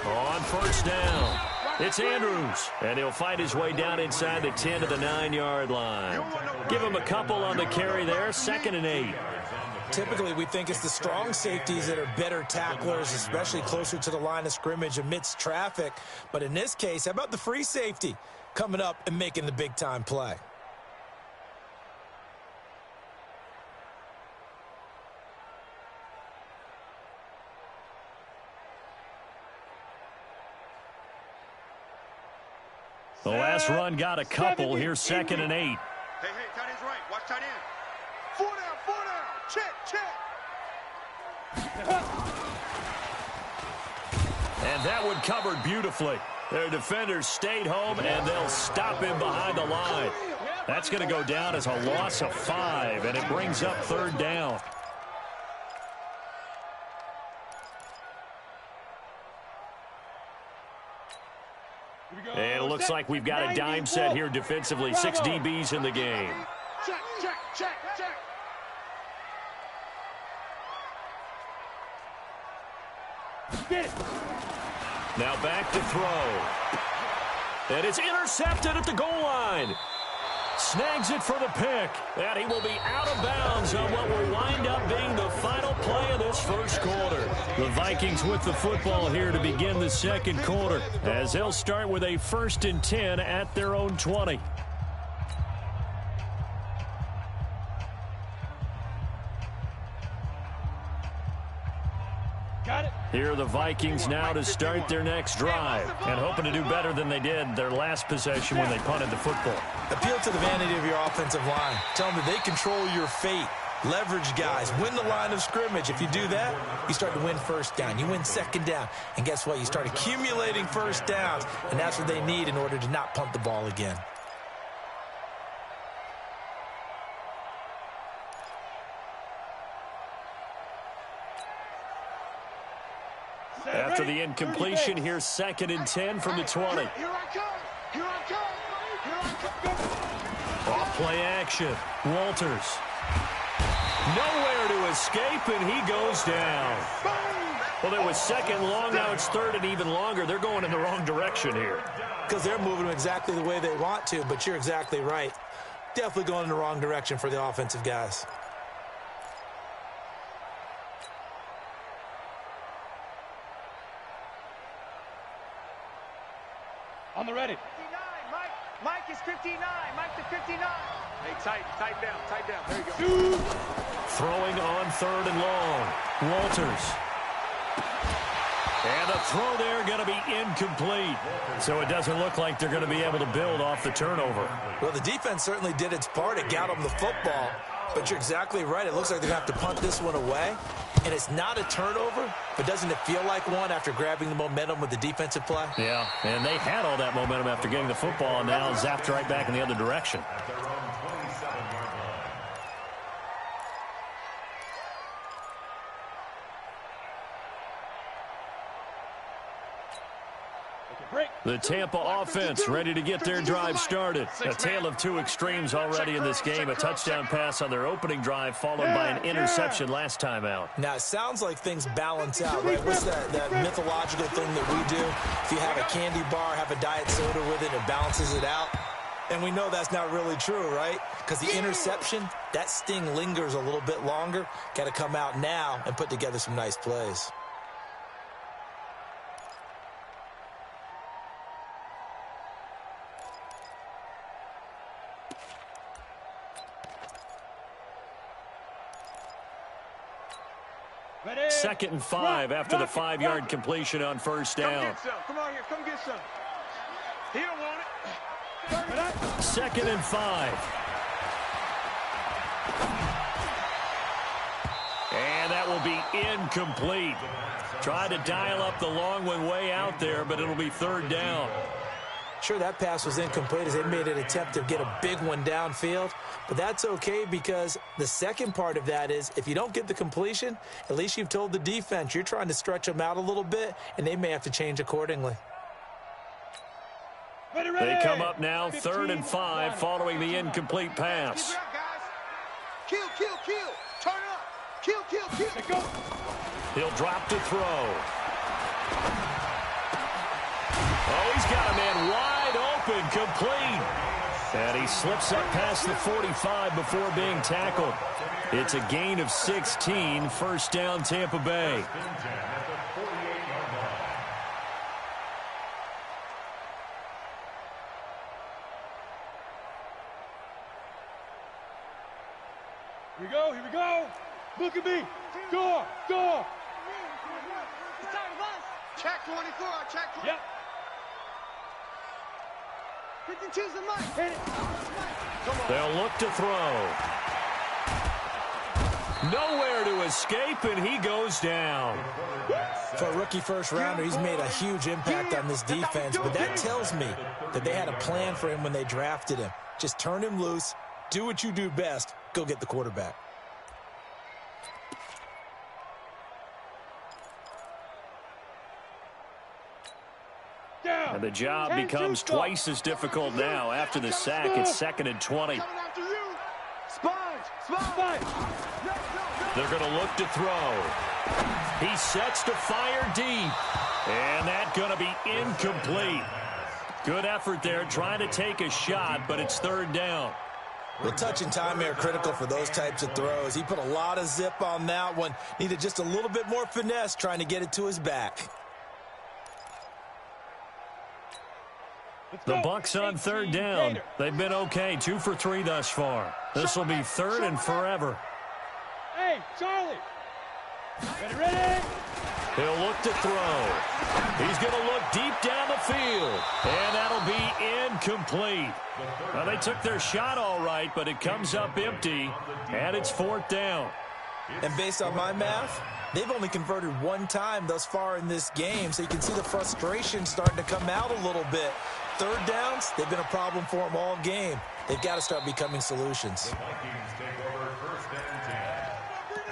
On first down, it's Andrews, and he'll fight his way down inside the 10 to the 9-yard line. Give him a couple on the carry there, 2nd and 8. Typically, we think it's the strong safeties that are better tacklers, especially closer to the line of scrimmage amidst traffic. But in this case, how about the free safety coming up and making the big-time play? The last run got a couple. Here's 2nd and 8. Hey, tight end's right. Watch tight end. 4 down. Check. And that one covered beautifully. Their defenders stayed home, and they'll stop him behind the line. That's going to go down as a loss of 5, and it brings up 3rd down. And it looks like we've got a dime set here defensively. 6 DBs in the game. Check. Now back to throw. And it's intercepted at the goal line. Snags it for the pick. And he will be out of bounds on what will wind up being the final play of this first quarter. The Vikings with the football here to begin the second quarter, as they'll start with a 1st and 10 at their own 20. Here are the Vikings now to start their next drive, and hoping to do better than they did their last possession when they punted the football. Appeal to the vanity of your offensive line. Tell them that they control your fate. Leverage guys. Win the line of scrimmage. If you do that, you start to win 1st down. You win 2nd down. And guess what? You start accumulating 1st downs, and that's what they need in order to not punt the ball again. After the incompletion, here's 2nd and 10 from the 20. Off play action. Walters. Nowhere to escape, and he goes down. Well, it was 2nd long. Now it's 3rd and even longer. They're going in the wrong direction here. Because they're moving them exactly the way they want to, but you're exactly right. Definitely going in the wrong direction for the offensive guys. On the ready. 59, Mike is 59. Mike to 59. Hey, tight down. There you go. Throwing on 3rd and long. Walters. And the throw there going to be incomplete. So it doesn't look like they're going to be able to build off the turnover. Well, the defense certainly did its part. It got them the football. But you're exactly right. It looks like they're going to have to punt this one away. And it's not a turnover, but doesn't it feel like one after grabbing the momentum with the defensive play? Yeah, and they had all that momentum after getting the football, and now zapped right back in the other direction. The Tampa offense ready to get their drive started. A tale of 2 extremes already in this game. A touchdown pass on their opening drive, followed by an interception last time out. Now, it sounds like things balance out, right? What's that mythological thing that we do? If you have a candy bar, have a diet soda with it, it balances it out. And we know that's not really true, right? Because the interception, that sting lingers a little bit longer. Got to come out now and put together some nice plays. Ready. 2nd and 5 after the 5-yard completion on 1st down. Come on here. Come get some. He don't want it. 2nd and 5. And that will be incomplete. Try to dial up the long one way out there, but it'll be 3rd down. Sure, that pass was incomplete as they made an attempt to get a big one downfield. But that's okay because the second part of that is if you don't get the completion, at least you've told the defense you're trying to stretch them out a little bit, and they may have to change accordingly. Ready. They come up now 3rd and 5 following the incomplete pass. Kill. Turn it up. Kill. Let's go. He'll drop to throw. Oh, he's got a man wide open, complete. And he slips up past the 45 before being tackled. It's a gain of 16, first down Tampa Bay. Here we go. Look at me. Go. It's time of us. Check 24, check 24. Yep. 52's the mic. Hit it. They'll look to throw. Nowhere to escape, and he goes down. For a rookie first rounder, he's made a huge impact on this defense, but that tells me that they had a plan for him when they drafted him. Just turn him loose, do what you do best, go get the quarterback. And the job becomes twice as difficult now. After the sack, it's 2nd and 20. Sponge. They're going to look to throw. He sets to fire deep. And that's going to be incomplete. Good effort there trying to take a shot, but it's 3rd down. Well, touch and time are critical for those types of throws. He put a lot of zip on that one. Needed just a little bit more finesse trying to get it to his back. The Bucks on 3rd down. They've been okay, 2 for 3 thus far. This will be 3rd and forever. Hey, Charlie. Ready? He'll look to throw. He's going to look deep down the field. And that'll be incomplete. Well, they took their shot all right, but it comes up empty. And it's 4th down. And based on my math, they've only converted 1 time thus far in this game, so you can see the frustration starting to come out a little bit. 3rd downs, they've been a problem for them all game. They've got to start becoming solutions. The Vikings take over 1st and 10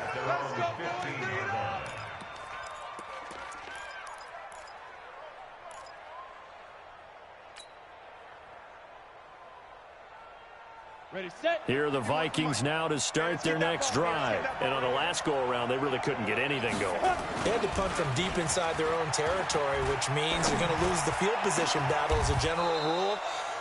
at their own 15-yard line. Ready, set. Here are the Vikings now to start their next drive. And on the last go-around, they really couldn't get anything going. They had to punt from deep inside their own territory, which means you're going to lose the field position battle as a general rule.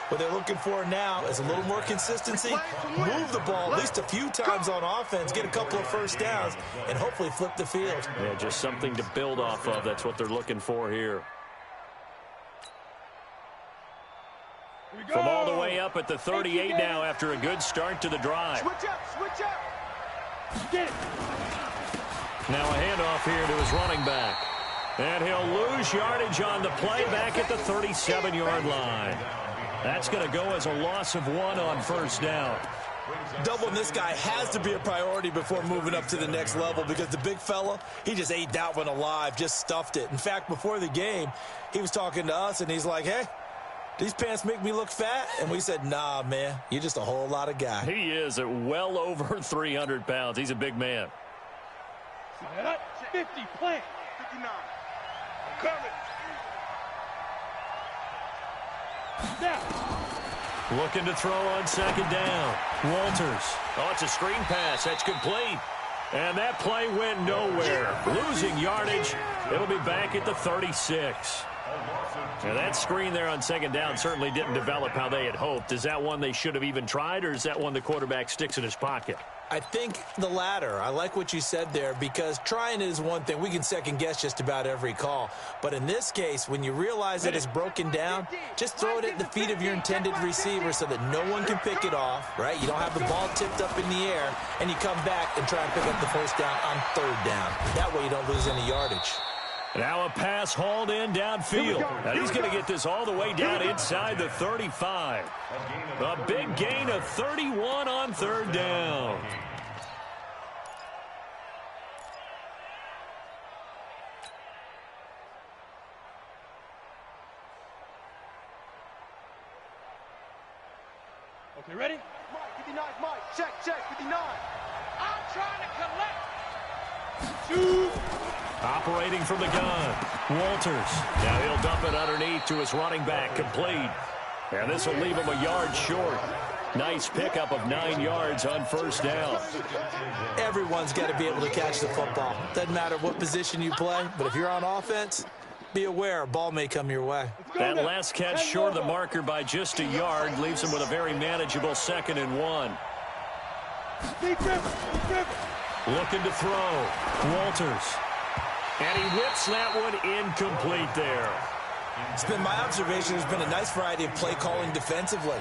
What they're looking for now is a little more consistency, move the ball at least a few times on offense, get a couple of first downs, and hopefully flip the field. Yeah, just something to build off of. That's what they're looking for here. From all the way up at the 38 now after a good start to the drive. Switch up. Get it. Now a handoff here to his running back. And he'll lose yardage on the play back at the 37-yard line. That's going to go as a loss of 1 on 1st down. Doubling this guy has to be a priority before moving up to the next level because the big fella, he just ate that one alive, just stuffed it. In fact, before the game, he was talking to us, and he's like, hey, these pants make me look fat? And we said, nah, man, you're just a whole lot of guy. He is at well over 300 pounds. He's a big man. 50, plant. 59. Coming. Now. Looking to throw on 2nd down. Walters. Oh, it's a screen pass. That's complete. And that play went nowhere. Losing yardage. It'll be back at the 36. Now that screen there on 2nd down certainly didn't develop how they had hoped. Is that one they should have even tried, or is that one the quarterback sticks in his pocket? I think the latter. I like what you said there because trying is one thing. We can second guess just about every call. But in this case, when you realize that it's broken down, just throw it at the feet of your intended receiver so that no one can pick it off, right? You don't have the ball tipped up in the air, and you come back and try and pick up the first down on 3rd down. That way you don't lose any yardage. Now a pass hauled in downfield. Now he's going to get this all the way down inside the 35. A big gain of 31 on 3rd down. Okay, ready? Mike, 59, Mike. Check, 59. I'm trying to collect. 2. Operating from the gun, Walters. Now he'll dump it underneath to his running back, complete. And this will leave him a yard short. Nice pickup of 9 yards on first down. Everyone's got to be able to catch the football. Doesn't matter what position you play, but if you're on offense, be aware a ball may come your way. That last catch short of the marker by just a yard leaves him with a very manageable 2nd and 1. Looking to throw. Walters. And he whips that one incomplete there. It's been my observation there's been a nice variety of play calling defensively.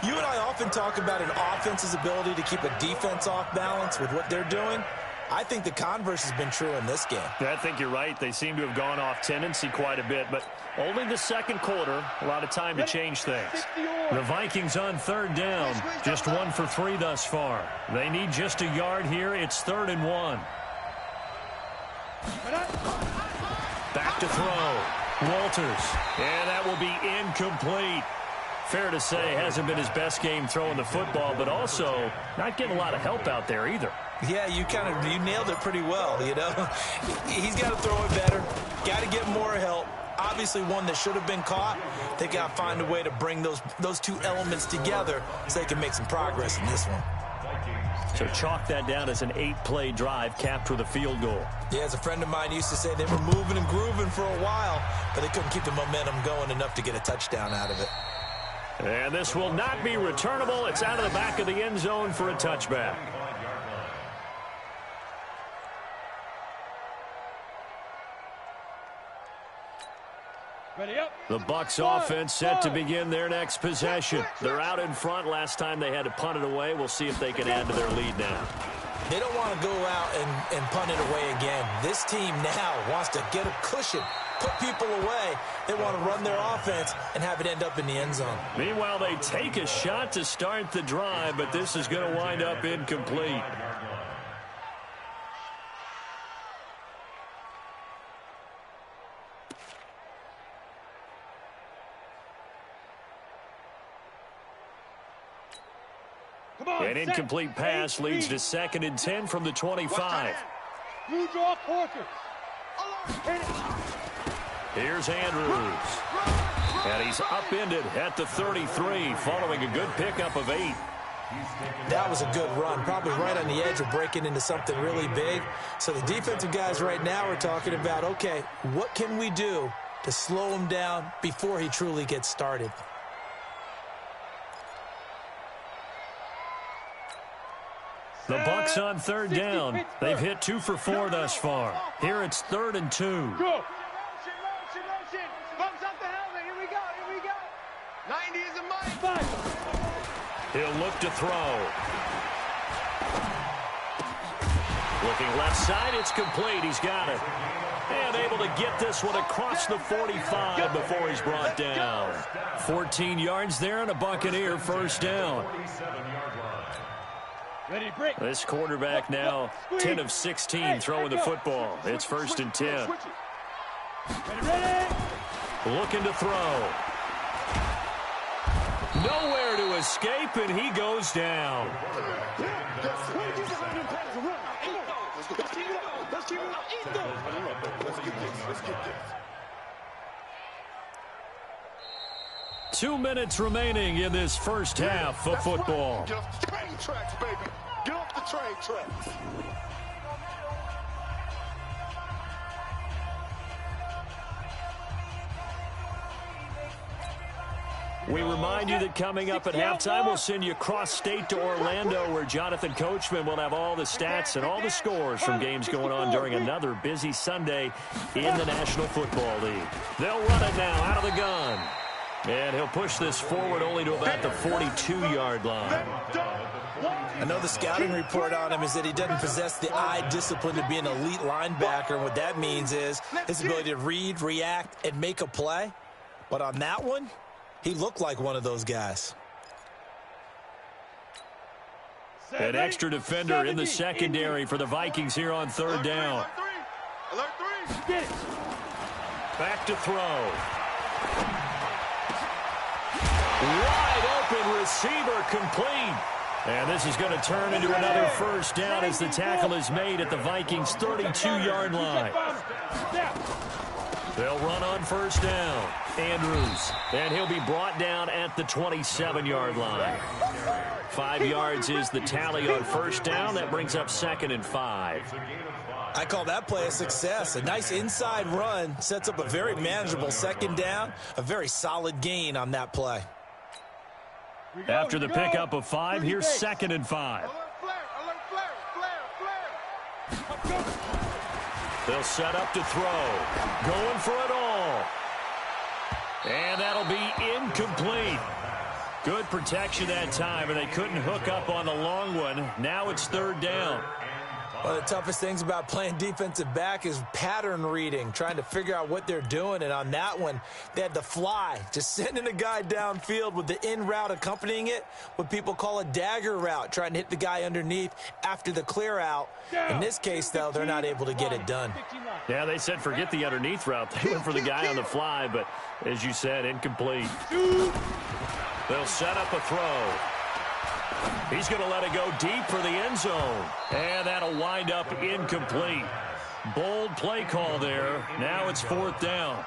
You and I often talk about an offense's ability to keep a defense off balance with what they're doing. I think the converse has been true in this game. I think you're right. They seem to have gone off tendency quite a bit, but only the second quarter, a lot of time to change things. The Vikings on 3rd down, just 1 for 3 thus far. They need just a yard here. It's 3rd and 1. Back to throw. Walters. And that will be incomplete. Fair to say, hasn't been his best game throwing the football, but also not getting a lot of help out there either. Yeah, you nailed it pretty well, you know. He's got to throw it better. Got to get more help. Obviously one that should have been caught. They got to find a way to bring those two elements together so they can make some progress in this one. So chalk that down as an 8-play drive capped with a field goal. Yeah, as a friend of mine used to say, they were moving and grooving for a while, but they couldn't keep the momentum going enough to get a touchdown out of it. And this will not be returnable. It's out of the back of the end zone for a touchback. Ready up. The Bucs offense set to begin their next possession. They're out in front. Last time they had to punt it away. We'll see if they can add to their lead now. They don't want to go out and punt it away again. This team now wants to get a cushion, put people away. They want to run their offense and have it end up in the end zone. Meanwhile, they take a shot to start the drive, but this is going to wind up incomplete. An incomplete pass leads to 2nd and 10 from the 25. You draw Corker. Here's Andrews. And he's upended at the 33 following a good pickup of 8. That was a good run, probably right on the edge of breaking into something really big. So the defensive guys right now are talking about, okay, what can we do to slow him down before he truly gets started? The Bucs on 3rd down. They've hit 2 for 4 thus far. Here it's 3rd and 2. Go. Motion. Bumps up the helmet. Here we go. 90 is a mile. He'll look to throw. Looking left side, it's complete. He's got it. And able to get this one across the 45 before he's brought down. 14 yards there and a Buccaneer 1st down. This quarterback now 10 of 16 throwing the football. It's 1st and 10. Looking to throw. Nowhere to escape, and he goes down. Let's get this. 2 minutes remaining in this first half of football. Get off the train tracks, baby. Get off the train tracks. We remind you that coming up at halftime, we'll send you cross-state to Orlando, where Jonathan Coachman will have all the stats and all the scores from games going on during another busy Sunday in the National Football League. They'll run it now out of the gun. And he'll push this forward only to about the 42-yard line. I know the scouting report on him is that he doesn't possess the eye discipline to be an elite linebacker. And what that means is his ability to read, react, and make a play. But on that one, he looked like one of those guys. An extra defender in the secondary for the Vikings here on 3rd down. Alert 3. Get it. Back to throw. Wide open receiver complete. And this is going to turn into another first down as the tackle is made at the Vikings' 32-yard line. They'll run on first down. Andrews. And he'll be brought down at the 27-yard line. 5 yards is the tally on first down. That brings up 2nd and 5. I call that play a success. A nice inside run sets up a very manageable 2nd down. A very solid gain on that play. After the pickup of 5, here's 2nd and 5. They'll set up to throw. Going for it all. And that'll be incomplete. Good protection that time, and they couldn't hook up on the long one. Now it's 3rd down. One of the toughest things about playing defensive back is pattern reading, trying to figure out what they're doing. And on that one, they had the fly, just sending a guy downfield with the in route accompanying it, what people call a dagger route, trying to hit the guy underneath after the clear out. In this case, though, they're not able to get it done. Yeah, they said forget the underneath route. They went for the guy on the fly, but as you said, incomplete. They'll set up a throw. He's going to let it go deep for the end zone. And that'll wind up incomplete. Bold play call there. Now it's 4th down.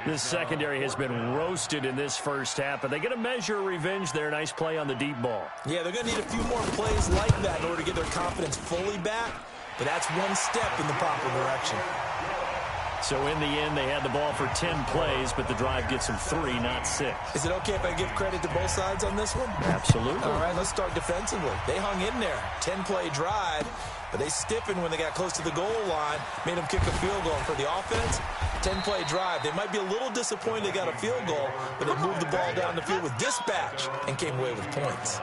This secondary has been roasted in this first half, but they get a measure of revenge there. Nice play on the deep ball. Yeah, they're going to need a few more plays like that in order to get their confidence fully back. But that's one step in the proper direction. So in the end, they had the ball for 10 plays, but the drive gets them 3, not 6. Is it okay if I give credit to both sides on this one? Absolutely. All right, let's start defensively. They hung in there. 10-play drive, but they stiffened when they got close to the goal line, made them kick a field goal. And for the offense, 10-play drive. They might be a little disappointed they got a field goal, but they moved the ball down the field with dispatch and came away with points.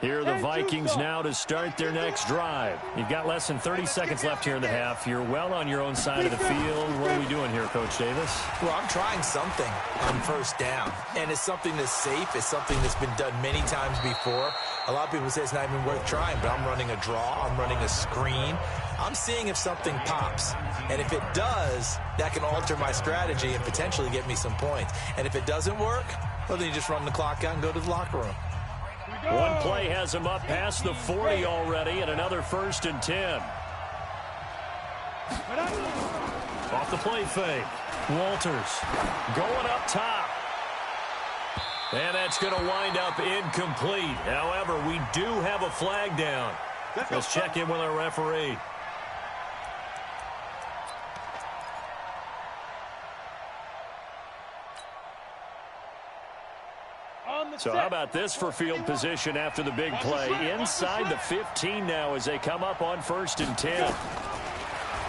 Here are the Vikings now to start their next drive. You've got less than 30 seconds left here in the half. You're well on your own side of the field. What are we doing here, Coach Davis? Well, I'm trying something on first down, and it's something that's safe. It's something that's been done many times before. A lot of people say it's not even worth trying, but I'm running a draw. I'm running a screen. I'm seeing if something pops, and if it does, that can alter my strategy and potentially get me some points. And if it doesn't work, well, then you just run the clock out and go to the locker room. One play has him up past the 40 already, and another 1st and 10. Off the play fake. Walters going up top. And that's going to wind up incomplete. However, we do have a flag down. Let's check in with our referee. So how about this for field position after the big play? Inside the 15 now as they come up on 1st and 10.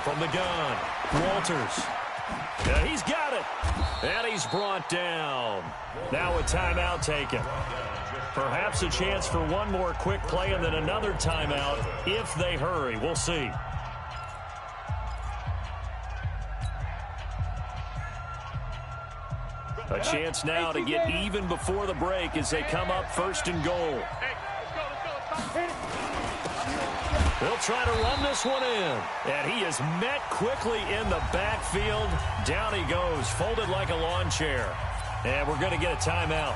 From the gun, Walters. Yeah, he's got it. And he's brought down. Now a timeout taken. Perhaps a chance for one more quick play and then another timeout if they hurry. We'll see. A chance now to get even before the break as they come up 1st and goal. They'll try to run this one in. And he is met quickly in the backfield. Down he goes, folded like a lawn chair. And we're going to get a timeout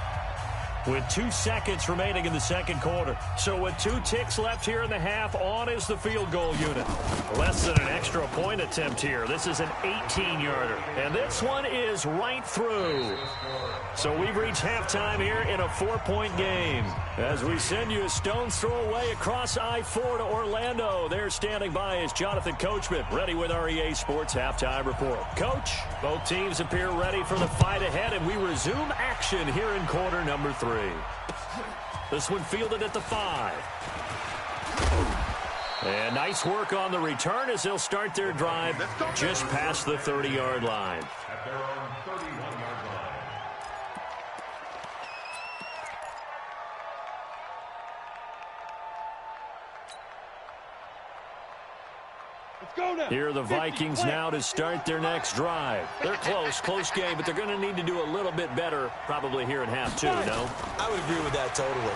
with 2 seconds remaining in the 2nd quarter. So with 2 ticks left here in the half, on is the field goal unit. Less than an extra point attempt here. This is an 18-yarder. And this one is right through. So we've reached halftime here in a 4-point game. As we send you a stone's throw away across I-4 to Orlando. There standing by is Jonathan Coachman, ready with our EA Sports Halftime Report. Coach, both teams appear ready for the fight ahead, and we resume action here in quarter number 3. This one fielded at the 5. And nice work on the return as they'll start their drive just past the 30-yard line. At their own 31-yard line. Here are the Vikings now to start their next drive. They're close game, but they're going to need to do a little bit better probably here in half 2, no? I would agree with that totally.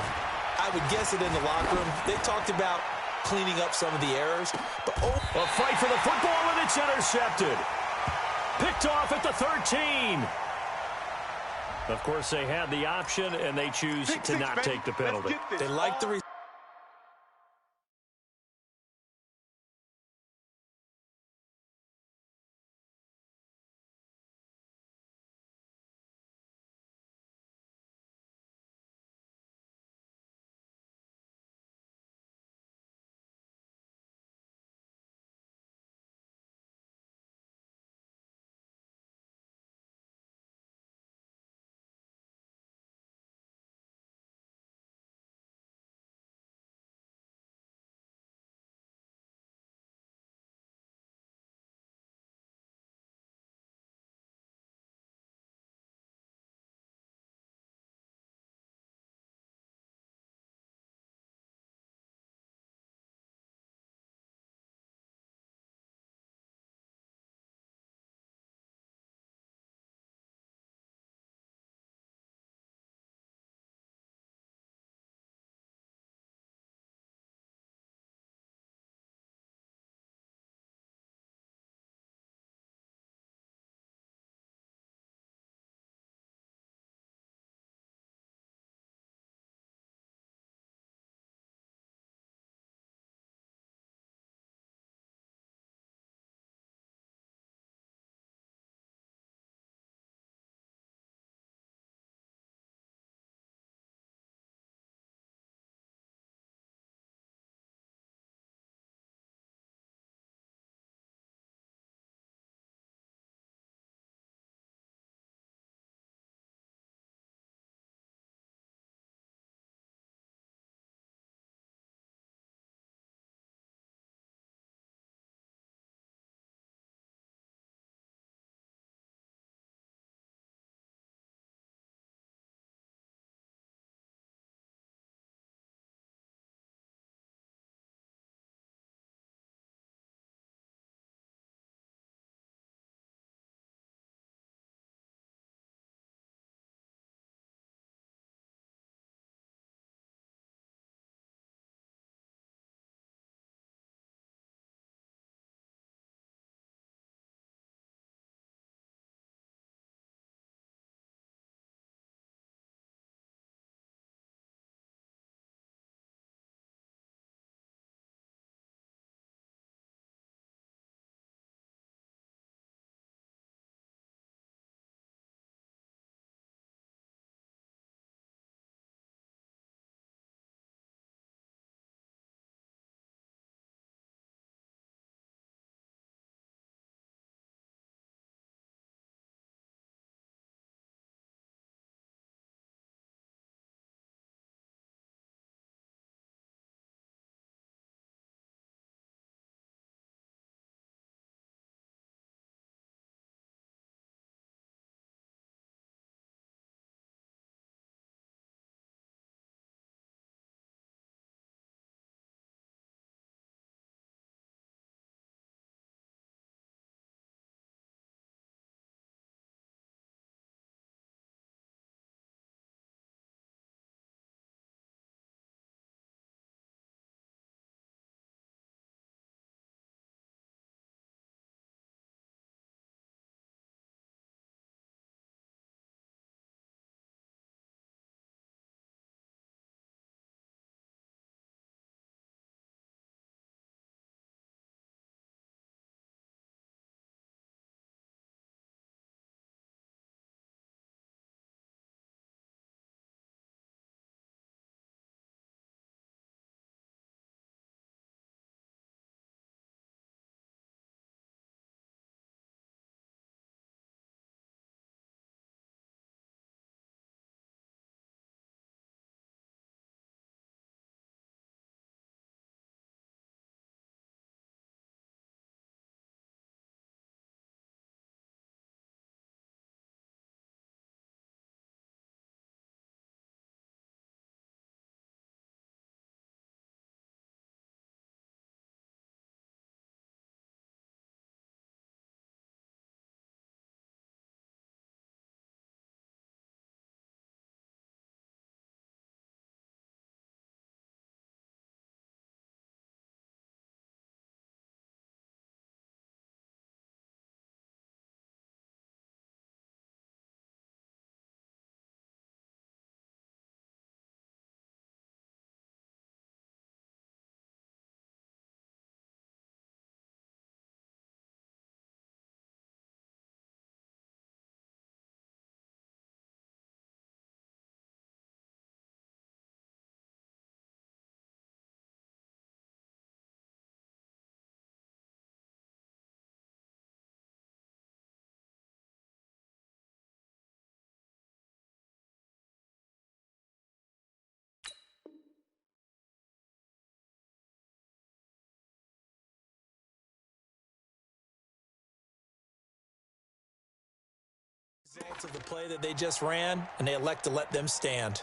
I would guess it in the locker room. They talked about cleaning up some of the errors. But a fight for the football, and it's intercepted. Picked picked off at the 13. Of course, they had the option, and they choose to not take the penalty. They like the Of the play that they just ran, and they elect to let them stand.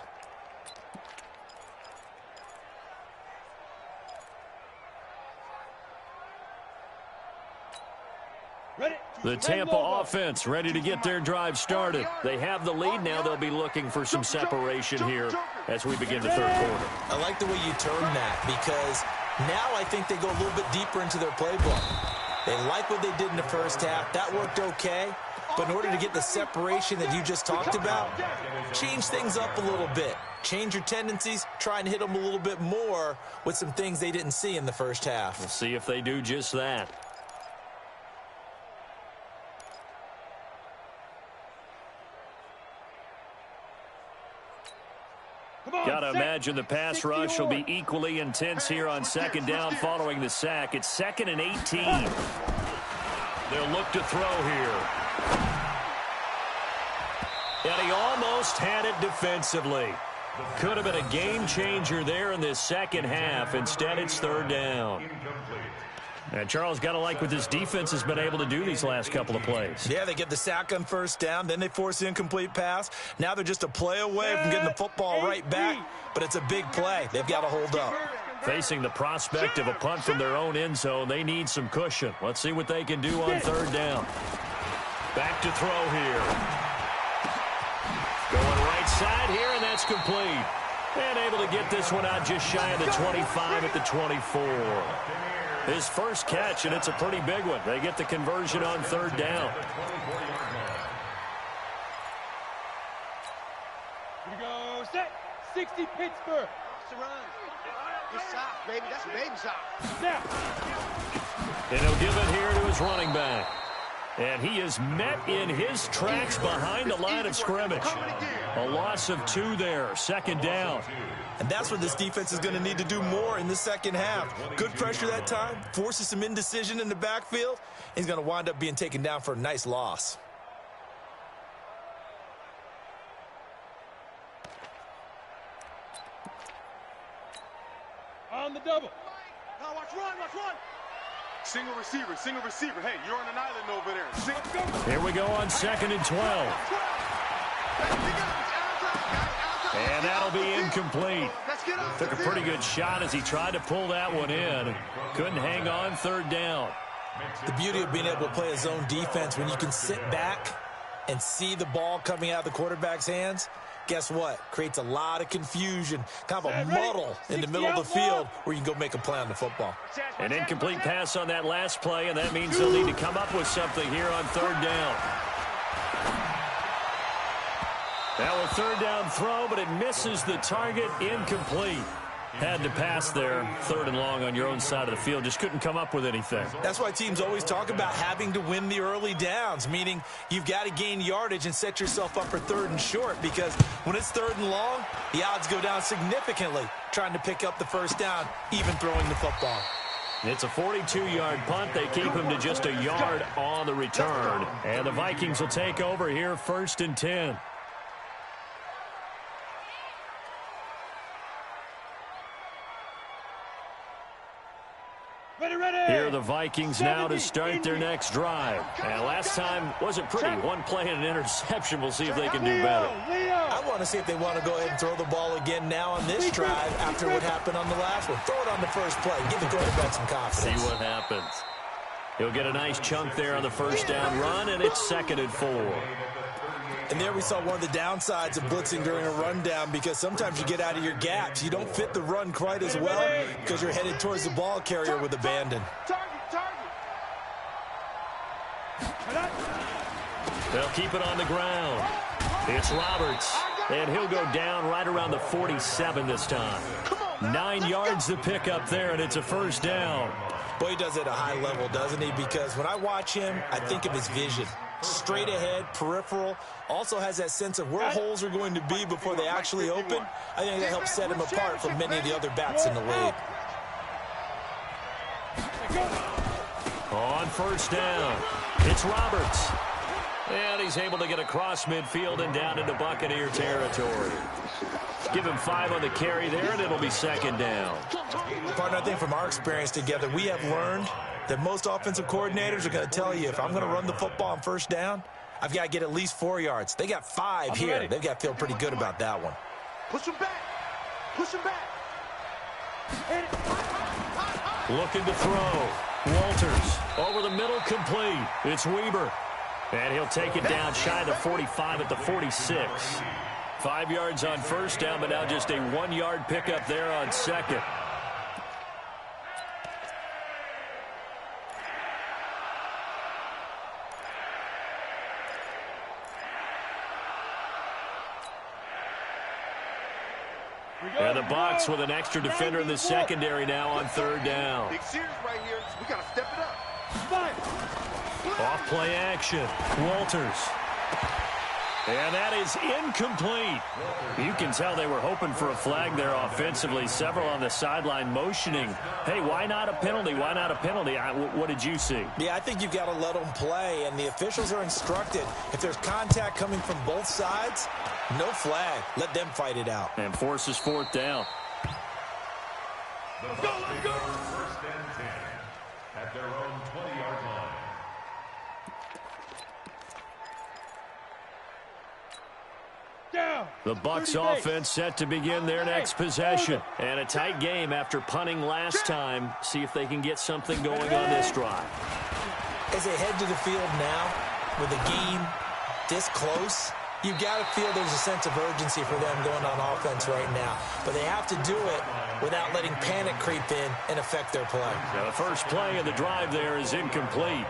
The Tampa offense ready to get their drive started. They have the lead now. They'll be looking for some separation here as we begin the third quarter. I like the way you term that, because now I think they go a little bit deeper into their playbook. They like what they did in the first half. That worked okay. But in order to get the separation that you just talked about, change things up a little bit. Change your tendencies, try and hit them a little bit more with some things they didn't see in the first half. We'll see if they do just that. Got to imagine the pass rush will be equally intense here on second down following the sack. It's 2nd and 18. They'll look to throw here. And he almost had it defensively. Could have been a game changer there in this second half. Instead, it's 3rd down. And Charles, got to like what this defense has been able to do these last couple of plays. Yeah, they get the sack on 1st down, then they force the incomplete pass. Now they're just a play away from getting the football right back, but it's a big play. They've got to hold up. Facing the prospect of a punt from their own end zone, they need some cushion. Let's see what they can do on 3rd down. Back to throw here. Going right side here, and that's complete. And able to get this one out just shy of the 25 at the 24. His first catch, and it's a pretty big one. They get the conversion on 3rd down. Here we go, set. 60 Pittsburgh. That's the run. Good shot, baby. That's a baby shot. Snap. And he'll give it here to his running back. And he is met in his tracks behind the line of scrimmage. A loss of 2 there, 2nd down. And that's what this defense is going to need to do more in the second half. Good pressure that time, forces some indecision in the backfield. He's going to wind up being taken down for a nice loss. On the double. Now watch run, watch run. Single receiver. Hey, you're on an island over there. Here we go on 2nd and 12. And that'll be incomplete. Took a pretty good shot as he tried to pull that one in. Couldn't hang on 3rd down. The beauty of being able to play a zone defense when you can sit back and see the ball coming out of the quarterback's hands, guess what? Creates a lot of confusion, kind of a muddle in the middle of the field where you can go make a play on the football. An incomplete pass on that last play, and that means they'll need to come up with something here on 3rd down. Now a 3rd down throw, but it misses the target, incomplete. Had to pass there, 3rd and long on your own side of the field. Just couldn't come up with anything. That's why teams always talk about having to win the early downs, meaning you've got to gain yardage and set yourself up for 3rd and short, because when it's 3rd and long, the odds go down significantly trying to pick up the 1st down, even throwing the football. It's a 42-yard punt. They keep him to just a yard on the return. And the Vikings will take over here, 1st and 10. Here are the Vikings now to start their next drive. And last time wasn't pretty. One play and an interception. We'll see if they can do better. I want to see if they want to go ahead and throw the ball again now on this drive after what happened on the last one. Throw it on the first play. Give the quarterback some confidence. See what happens. He'll get a nice chunk there on the 1st down run, and it's 2nd and 4. And there we saw one of the downsides of blitzing during a rundown, because sometimes you get out of your gaps. You don't fit the run quite as well because you're headed towards the ball carrier with abandon. They'll keep it on the ground. It's Roberts, and he'll go down right around the 47 this time. 9 yards to pick up there, and it's a 1st down. Boy, he does it at a high level, doesn't he? Because when I watch him, I think of his vision. Straight ahead, peripheral, also has that sense of where holes are going to be before they actually open. I think that helps set him apart from many of the other backs in the league. On 1st down, it's Roberts. And he's able to get across midfield and down into Buccaneer territory. Give him 5 on the carry there, and it'll be 2nd down. Partner, I think from our experience together, we have learned that most offensive coordinators are going to tell you, if I'm going to run the football on 1st down, I've got to get at least 4 yards. They got 5 here. Ready. They've got to feel pretty good about that one. Push him back. Push him back. Looking to throw. Walters over the middle, complete. It's Weber. And he'll take it down shy of the 45 at the 46. 5 yards on first down, but now just a 1-yard pickup there on second. And the Bucs with an extra defender in the secondary now on third down. Big series right here. We got to step it up. Off play action. Walters. And that is incomplete. You can tell they were hoping for a flag there offensively. Several on the sideline motioning. Hey, why not a penalty? Why not a penalty? What did you see? Yeah, I think you've got to let them play, and the officials are instructed. If there's contact coming from both sides, no flag. Let them fight it out. And forces fourth down. The Bucs go. First and 10 at their own 20-yard line. The Bucs offense set to begin their next possession. And a tight game after punting last time. See if they can get something going on this drive. As they head to the field now, with the game this close, you've got to feel there's a sense of urgency for them going on offense right now. But they have to do it without letting panic creep in and affect their play. Now the first play of the drive there is incomplete.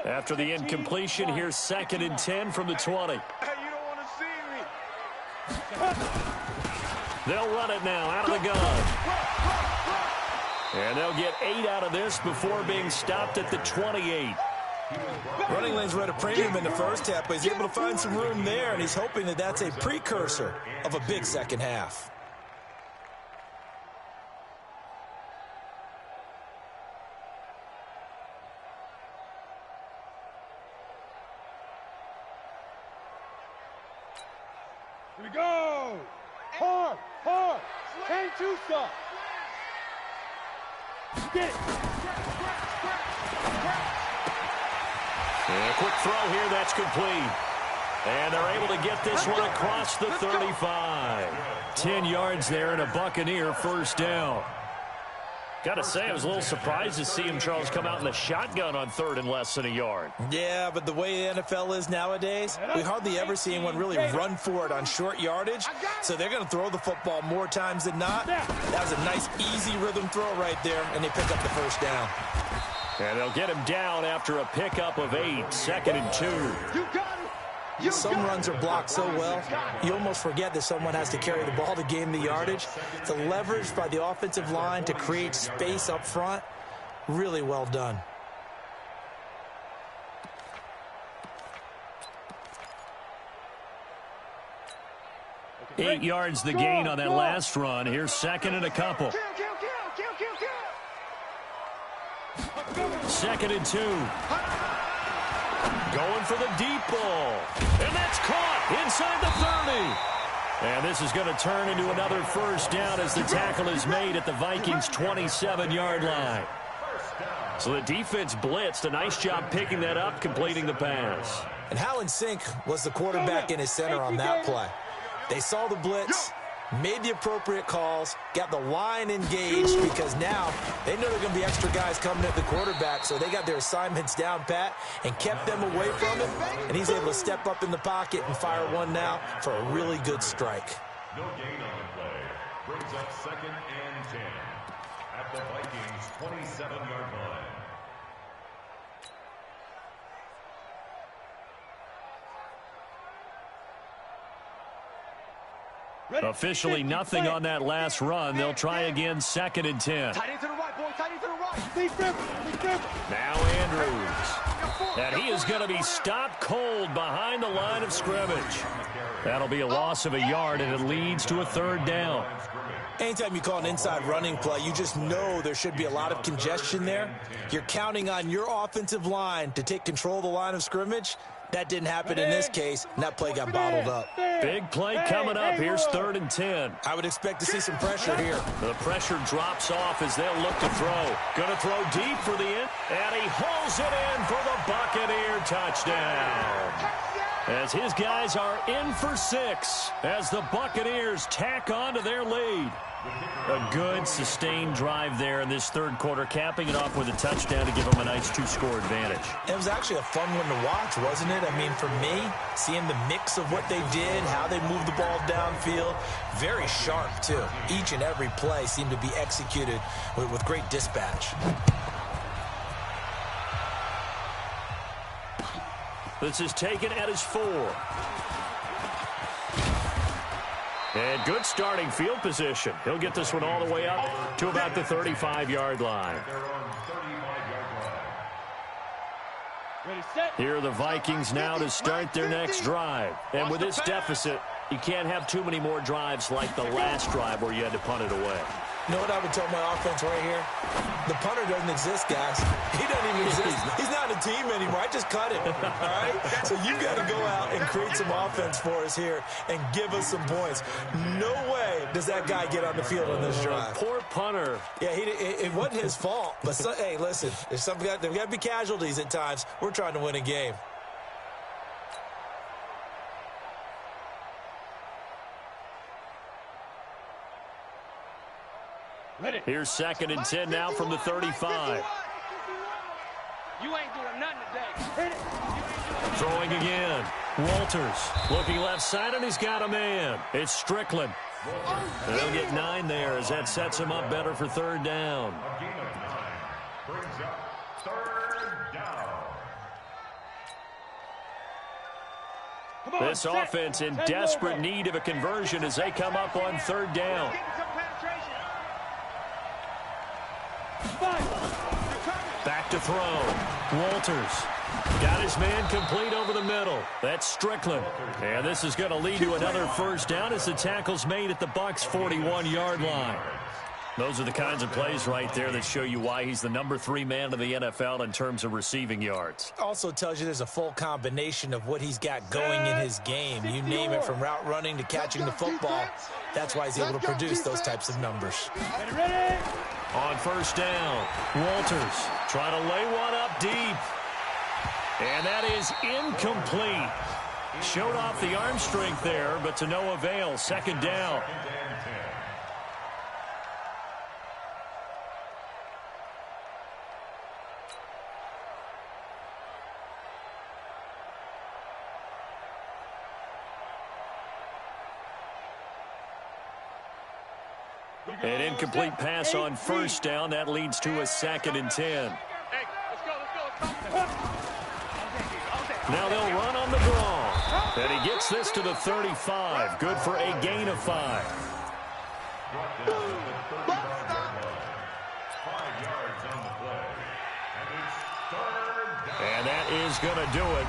After the incompletion, here's 2nd and 10 from the 20. Hey, you don't want to see me. They'll run it now out of the gun. And they'll get 8 out of this before being stopped at the 28. Running lanes were at a premium in the first half, but he's able to find some room there, and he's hoping that that's a precursor of a big second half. Here we go! Hard! Hard! Ain't too soft! Get it! And a quick throw here, that's complete. And they're able to get this one across the 35. 10 yards there and a Buccaneer first down. Got to say, I was a little surprised to see him, Charles, come out in the shotgun on third and less than a yard. Yeah, but the way the NFL is nowadays, we hardly ever see anyone really run for it on short yardage. So they're going to throw the football more times than not. That was a nice, easy rhythm throw right there, and they pick up the first down. And they'll get him down after a pickup of 8, 2nd and 2. You got it. Some runs are blocked so well, you almost forget that someone has to carry the ball to gain the yardage. The leverage by the offensive line to create space up front, really well done. Okay. 8 yards the gain on that last run. Here's 2nd and a couple. Kill. 2nd and 2. Going for the deep ball. And that's caught inside the 30. And this is going to turn into another first down as the tackle is made at the Vikings' 27-yard line. So the defense blitzed. A nice job picking that up, completing the pass. And how in sync was the quarterback in his center on that play? They saw the blitz, made the appropriate calls, got the line engaged, because now they know there are going to be extra guys coming at the quarterback, so they got their assignments down pat and kept them away from it, and he's able to step up in the pocket and fire one now for a really good strike. No gain on the play. Brings up 2nd and 10 at the Vikings' 27-yard line. Officially nothing on that last run. They'll try again, 2nd and 10. Tight end to the right, boy. Tight end to the right. Now Andrews. And he is going to be stopped cold behind the line of scrimmage. That'll be a loss of a yard, and it leads to a 3rd down. Anytime you call an inside running play, you just know there should be a lot of congestion there. You're counting on your offensive line to take control of the line of scrimmage. That didn't happen in this case, and that play got bottled up. Big play coming up. Here's 3rd and 10. I would expect to see some pressure here. The pressure drops off as they'll look to throw. Going to throw deep for the end, and he hauls it in for the Buccaneer touchdown. As his guys are in for 6 as the Buccaneers tack on to their lead. A good, sustained drive there in this 3rd quarter, capping it off with a touchdown to give them a nice 2-score advantage. It was actually a fun one to watch, wasn't it? I mean, for me, seeing the mix of what they did, how they moved the ball downfield, very sharp, too. Each and every play seemed to be executed with great dispatch. This is taken at his 4. And good starting field position. He'll get this one all the way up to about the 35-yard line. Here are the Vikings now to start their next drive. And with this deficit, you can't have too many more drives like the last drive where you had to punt it away. You know what I would tell my offense right here? The punter doesn't exist, guys. He doesn't even exist. He's not a team anymore. I just cut him, all right? So you've got to go out and create some offense for us here and give us some points. No way does that guy get on the field on this drive. Poor punter. Yeah, it wasn't his fault. But, hey, listen, there's got to be casualties at times. We're trying to win a game. Here's 2nd and 10 now from the 35. You ain't doing nothing today. Throwing again. Walters looking left side, and he's got a man. It's Strickland. And they'll get 9 there as that sets him up better for 3rd down. A gain of 9 brings up 3rd down. This offense in desperate need of a conversion as they come up on 3rd down. Back to throw. Walters got his man complete over the middle. That's Strickland. And this is going to lead to another 1st down as the tackle's made at the Bucs' 41-yard line. Those are the kinds of plays right there that show you why he's the number 3 man in the NFL in terms of receiving yards. Also tells you there's a full combination of what he's got going in his game. You name it, from route running to catching the football. That's why he's able to produce those types of numbers. On 1st down, Walters trying to lay one up deep. And that is incomplete. Showed off the arm strength there, but to no avail. 2nd down. An incomplete pass on 1st down. That leads to a 2nd and 10. Hey, let's go. Now they'll run on the draw. And he gets this to the 35. Good for a gain of 5. 5 yards on the play. And it's 3rd down. And that is going to do it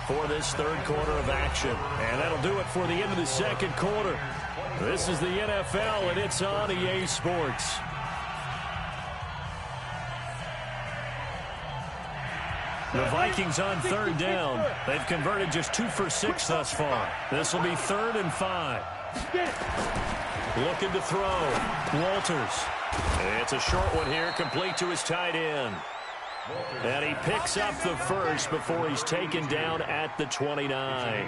for this 3rd quarter of action. And that'll do it for the end of the 2nd quarter. This is the NFL, and it's on EA Sports. The Vikings on 3rd down. They've converted just 2 for 6 thus far. This will be 3rd and 5. Looking to throw. Walters. It's a short one here, complete to his tight end. And he picks up the 1st before he's taken down at the 29.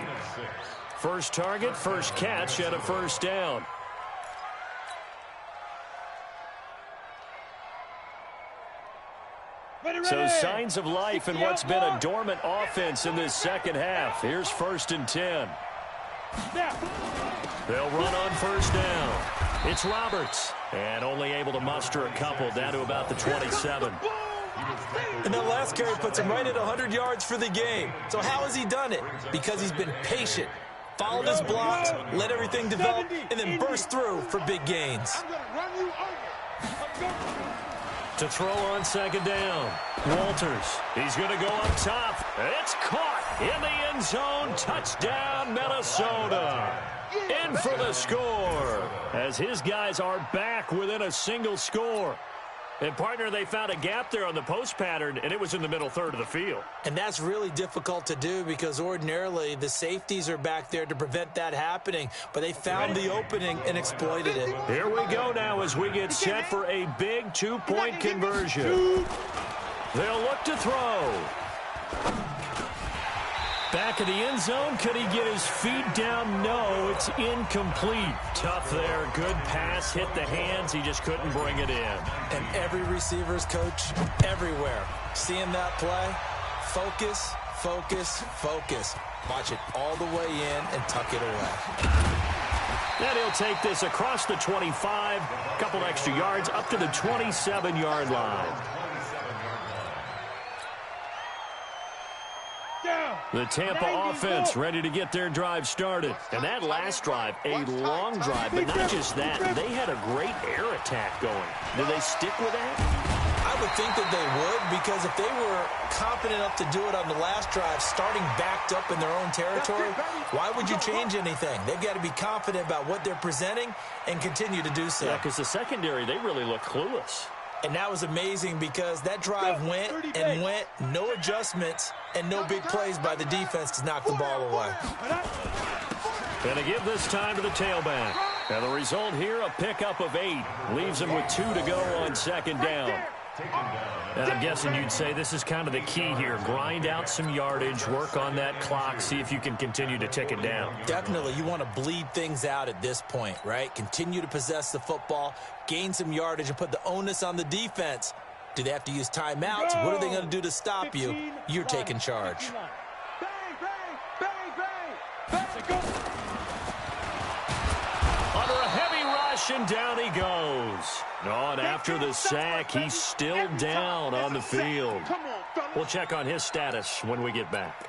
First target, first catch, and a 1st down. So signs of life in what's been a dormant offense in this 2nd half. Here's 1st and 10. They'll run on 1st down. It's Roberts. And only able to muster a couple down to about the 27. And that last carry puts him right at 100 yards for the game. So how has he done it? Because he's been patient. Followed his blocks, let everything develop, and then burst through for big gains. To throw on 2nd down. Walters. He's going to go up top. It's caught in the end zone. Touchdown, Minnesota. In for the score as his guys are back within a single score. And, partner, they found a gap there on the post pattern, and it was in the middle third of the field. And that's really difficult to do because ordinarily the safeties are back there to prevent that happening. But they found the opening and exploited it. Here we go now as we get set for a big two-point conversion. They'll look to throw. Back of the end zone. Could he get his feet down? No, it's incomplete. Tough there. Good pass. Hit the hands. He just couldn't bring it in. And every receiver's coach everywhere. Seeing that play, focus, focus, focus. Watch it all the way in and tuck it away. And he'll take this across the 25. A couple extra yards up to the 27-yard line. The Tampa offense ready to get their drive started. And that last drive, a long drive, but not just that. They had a great air attack going. Do they stick with that? I would think that they would, because if they were confident enough to do it on the last drive, starting backed up in their own territory, why would you change anything? They've got to be confident about what they're presenting and continue to do so. Yeah, because the secondary, they really look clueless. And that was amazing because that drive went and went, no adjustments, and no big plays by the defense to knock the ball away. Going to give this time to the tailback. And the result here, a pickup of 8. Leaves him with 2 to go on second down. And I'm guessing you'd say this is kind of the key here. Grind out some yardage, work on that clock, see if you can continue to tick it down. Definitely. You want to bleed things out at this point, right? Continue to possess the football, gain some yardage, and put the onus on the defense. Do they have to use timeouts? What are they going to do to stop you? You're taking charge. Under a heavy rush, and down he goes. On after the sack, he's still down on the field. We'll check on his status when we get back.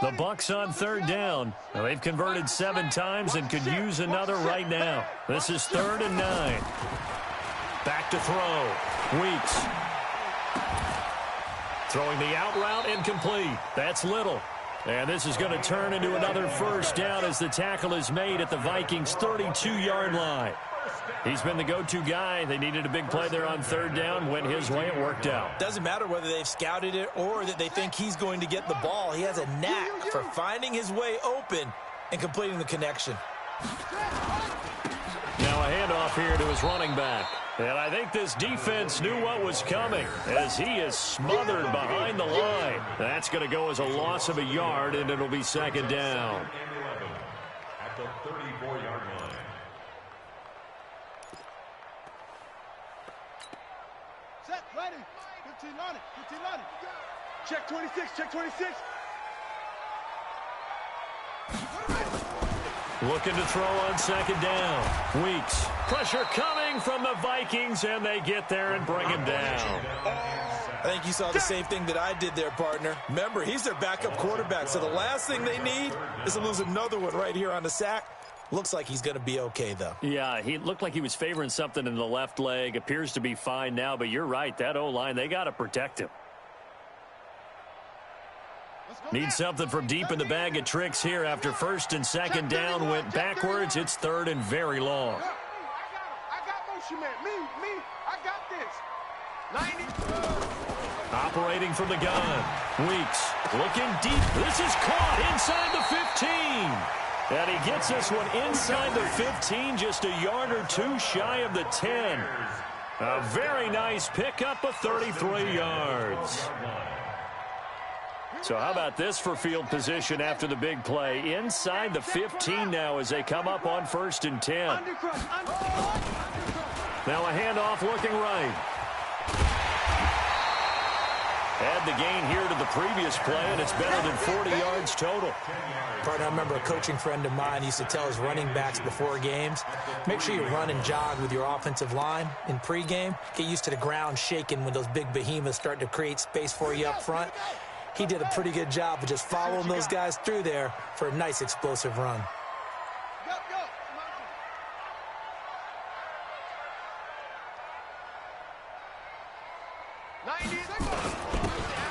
The Bucs on third down. Now, they've converted 7 times and could use another right now. This is 3rd and 9. Back to throw. Weeks. Throwing the out route, incomplete. That's Little. And this is going to turn into another first down as the tackle is made at the Vikings' 32-yard line. He's been the go-to guy. They needed a big play there on third down. Went his way. It worked out. Doesn't matter whether they've scouted it or that they think he's going to get the ball. He has a knack for finding his way open and completing the connection. Now a handoff here to his running back. And I think this defense knew what was coming as he is smothered behind the line. That's going to go as a loss of a yard, and it'll be second down. At the 34-yard line. Set, ready. 15 on it, 15 on it. Check 26, check 26. Looking to throw on second down. Weeks. Pressure coming from the Vikings, and they get there and bring him down. I think you saw the same thing that I did there, partner. Remember, he's their backup quarterback, so the last thing they need is to lose another one right here on the sack. Looks like he's going to be okay, though. Yeah, he looked like he was favoring something in the left leg. Appears to be fine now, but you're right. That O-line, they got to protect him. Need something from deep in the bag of tricks here after first and second down went backwards. It's 3rd and very long. I got motion, man. Me, I got this. 90. Operating from the gun. Weeks looking deep. This is caught inside the 15. And he gets this one inside the 15, just a yard or 2 shy of the 10. A very nice pickup of 33 yards. So how about this for field position after the big play? Inside the 15 now as they come up on 1st and 10. Now a handoff looking right. Add the gain here to the previous play, and it's better than 40 yards total. Partner, I remember a coaching friend of mine used to tell his running backs before games, make sure you run and jog with your offensive line in pregame. Get used to the ground shaking when those big behemoths start to create space for you up front. He did a pretty good job of just following those guys through there for a nice explosive run.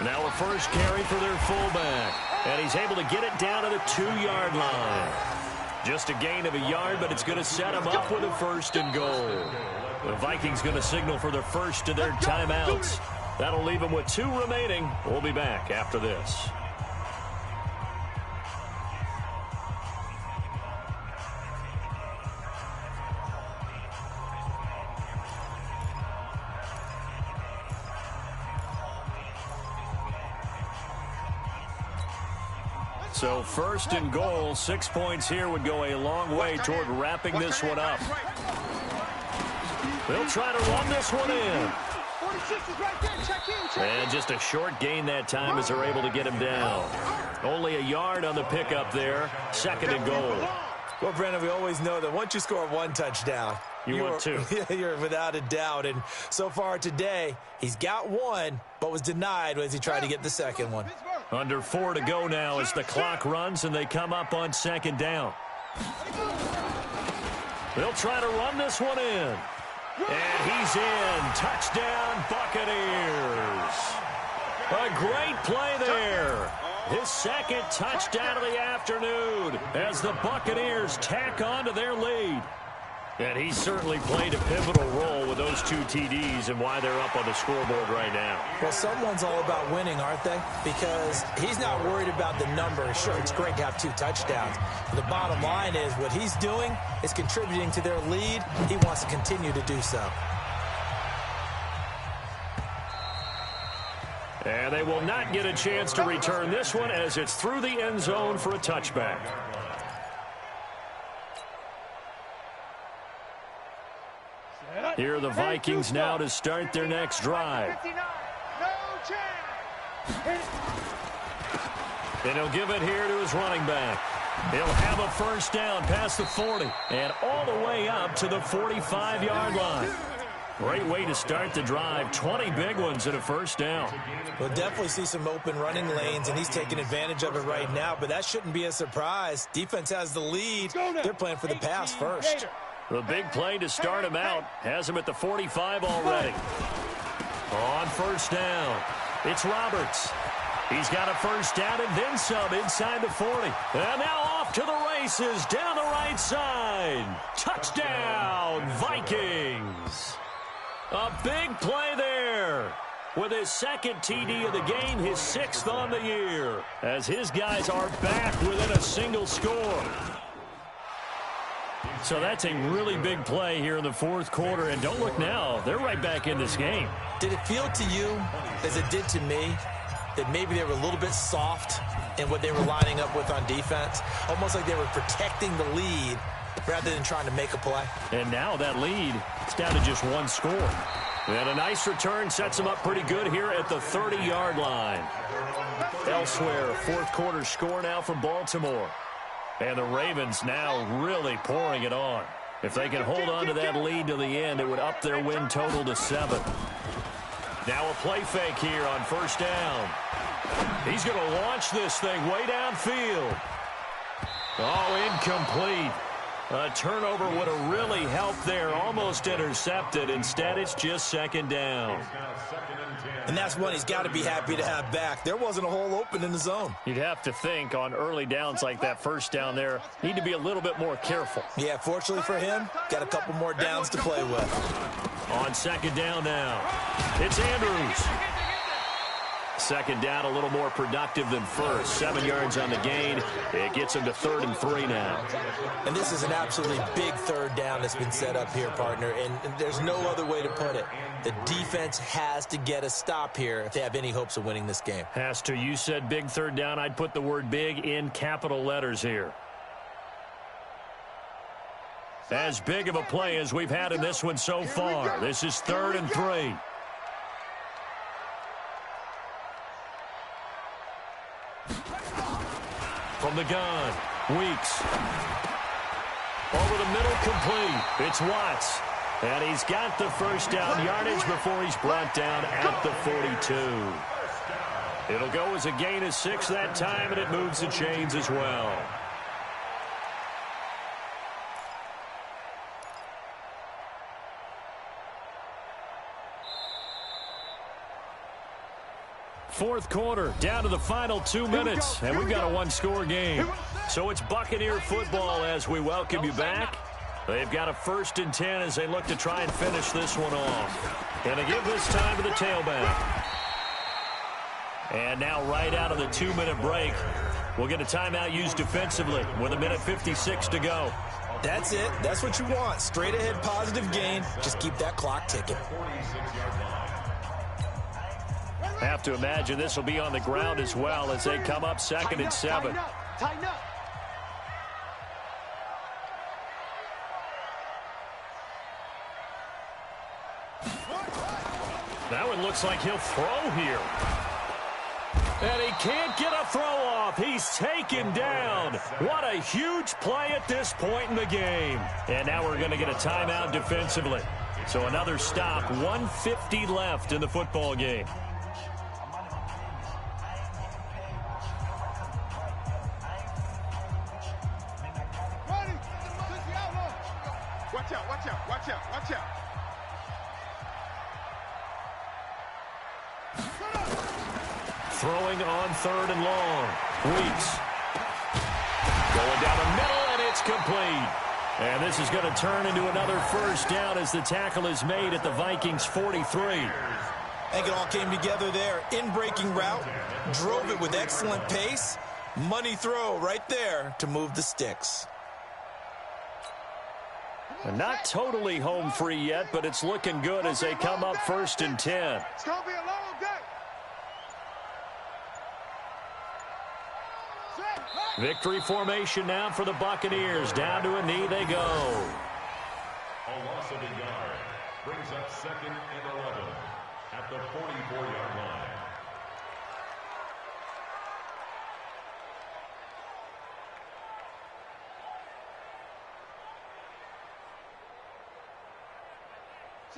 Now a first carry for their fullback. And he's able to get it down to the 2-yard line. Just a gain of a yard, but it's going to set him up with a 1st and goal. The Vikings going to signal for their first of their timeouts. That'll leave them with 2 remaining. We'll be back after this. So 1st and goal, 6 points here would go a long way toward wrapping this one up. They'll try to run this one in. And just a short gain that time as they're able to get him down. Only a yard on the pickup there. 2nd and goal. Well, Brandon, we always know that once you score 1 touchdown, you want 2. You're without a doubt. And so far today, he's got 1, but was denied as he tried to get the 2nd one. Under 4 to go now as the clock runs and they come up on 2nd down. They'll try to run this one in. And he's in. Touchdown, Buccaneers. A great play there. His 2nd touchdown of the afternoon as the Buccaneers tack on to their lead. And he certainly played a pivotal role with those 2 TDs and why they're up on the scoreboard right now. Well, someone's all about winning, aren't they? Because he's not worried about the number. Sure, it's great to have 2 touchdowns. But the bottom line is what he's doing is contributing to their lead. He wants to continue to do so. And they will not get a chance to return this one as it's through the end zone for a touchback. Here are the Vikings now to start their next drive. And he'll give it here to his running back. He'll have a 1st down past the 40 and all the way up to the 45-yard line. Great way to start the drive. 20 big ones and a 1st down. We'll definitely see some open running lanes, and he's taking advantage of it right now, but that shouldn't be a surprise. Defense has the lead. They're playing for the pass first. The big play to start him out has him at the 45 already. On 1st down, it's Roberts. He's got a 1st down and then some inside the 40. And now off to the races down the right side. Touchdown, Vikings. A big play there. With his 2nd TD of the game, his 6th on the year. As his guys are back within a single score. So that's a really big play here in the 4th quarter. And don't look now, they're right back in this game. Did it feel to you, as it did to me, that maybe they were a little bit soft in what they were lining up with on defense? Almost like they were protecting the lead rather than trying to make a play. And now that lead, it's down to just 1 score. And a nice return sets them up pretty good here at the 30-yard line. Elsewhere, 4th quarter score now from Baltimore. And the Ravens now really pouring it on. If they can hold on to that lead to the end, it would up their win total to 7. Now a play fake here on 1st down. He's going to launch this thing way downfield. Oh, incomplete. A turnover would have really helped there. Almost intercepted. Instead, it's just 2nd down. And that's one he's got to be happy to have back. There wasn't a hole open in the zone. You'd have to think on early downs like that 1st down there, need to be a little bit more careful. Yeah, fortunately for him, got a couple more downs to play with. On 2nd down now, it's Andrews. 2nd down, a little more productive than 1st. 7 yards on the gain. It gets him to 3rd and 3 now. And this is an absolutely big 3rd down that's been set up here, partner. And there's no other way to put it. The defense has to get a stop here if they have any hopes of winning this game. Has to. You said big 3rd down. I'd put the word big in capital letters here. As big of a play as we've had in this one so far. This is 3rd and 3. From the gun, Weeks. Over the middle, complete. It's Watts. And he's got the 1st down yardage before he's brought down at the 42. It'll go as a gain of 6 that time, and it moves the chains as well. Fourth quarter, down to the final 2 minutes, and we've got a one-score game. So it's Buccaneer football as we welcome you back. They've got a 1st and 10 as they look to try and finish this one off. And they give this time to the tailback. And now right out of the 2-minute break, we'll get a timeout used defensively with 1:56 to go. That's it. That's what you want. Straight ahead positive gain. Just keep that clock ticking. Have to imagine this will be on the ground as well as they come up 2nd and 7. Tighten up. That one looks like he'll throw here. And he can't get a throw off. He's taken down. What a huge play at this point in the game. And now we're going to get a timeout defensively. So another stop, 1:50 left in the football game. Watch out, watch out, watch out, watch out. Throwing on 3rd and long. Weeks. Going down the middle, and it's complete. And this is going to turn into another 1st down as the tackle is made at the Vikings 43. I think it all came together there. In-breaking route, drove it with excellent pace. Money throw right there to move the sticks. And not totally home free yet, but it's looking good as they come up 1st and 10. It's going to be a long day. Victory formation now for the Buccaneers. Down to a knee they go. A loss of a yard brings up 2nd and 11 at the 44-yard line.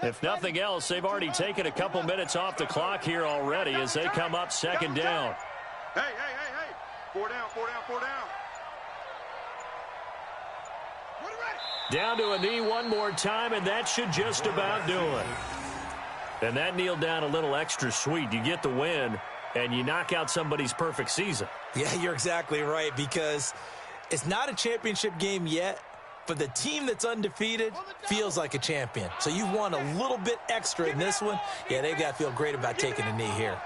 If nothing else, they've already taken a couple minutes off the clock here already as they come up 2nd down. Hey, hey, hey, hey. 4 down, 4 down, 4 down. Down to a knee one more time, and that should just about do it. And that kneeled down a little extra sweet. You get the win, and you knock out somebody's perfect season. Yeah, you're exactly right, because it's not a championship game yet, but the team that's undefeated feels like a champion. So you want a little bit extra in this one. Yeah, they've got to feel great about taking a knee here.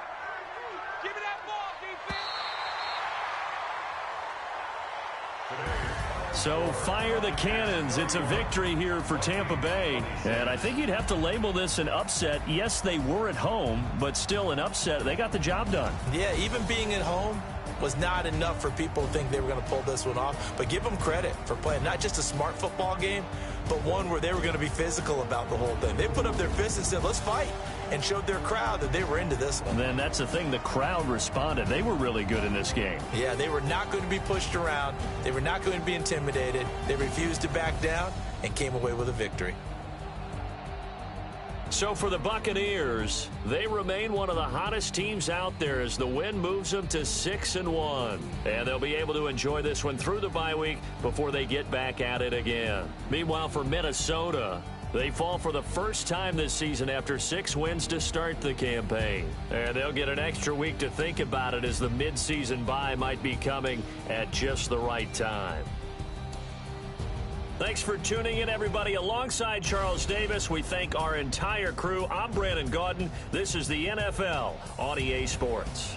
So fire the cannons. It's a victory here for Tampa Bay. And I think you'd have to label this an upset. Yes, they were at home, but still an upset. They got the job done. Yeah, even being at home was not enough for people to think they were going to pull this one off. But give them credit for playing not just a smart football game, but one where they were going to be physical about the whole thing. They put up their fists and said, let's fight, and showed their crowd that they were into this one. And then that's the thing, the crowd responded. They were really good in this game. Yeah, they were not going to be pushed around. They were not going to be intimidated. They refused to back down and came away with a victory. So for the Buccaneers, they remain one of the hottest teams out there as the win moves them to 6-1. And they'll be able to enjoy this one through the bye week before they get back at it again. Meanwhile, for Minnesota, they fall for the first time this season after 6 wins to start the campaign. And they'll get an extra week to think about it as the midseason bye might be coming at just the right time. Thanks for tuning in, everybody. Alongside Charles Davis, we thank our entire crew. I'm Brandon Gaudin. This is the NFL on EA Sports.